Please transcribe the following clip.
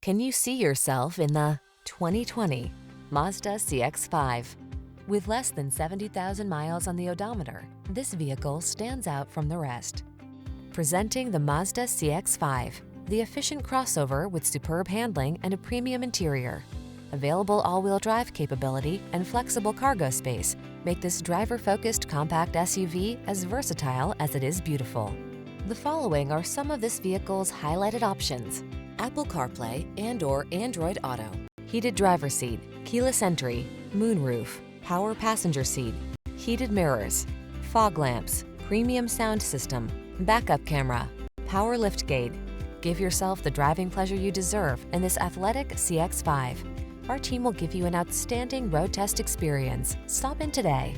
Can you see yourself in the 2020 Mazda CX-5? With less than 70,000 miles on the odometer, this vehicle stands out from the rest. Presenting the Mazda CX-5, the efficient crossover with superb handling and a premium interior. Available all-wheel drive capability and flexible cargo space make this driver-focused compact SUV as versatile as it is beautiful. The following are some of this vehicle's highlighted options: Apple CarPlay and/or Android Auto, heated driver's seat, keyless entry, moonroof, power passenger seat, heated mirrors, fog lamps, premium sound system, backup camera, power liftgate. Give yourself the driving pleasure you deserve in this athletic CX-5. Our team will give you an outstanding road test experience. Stop in today.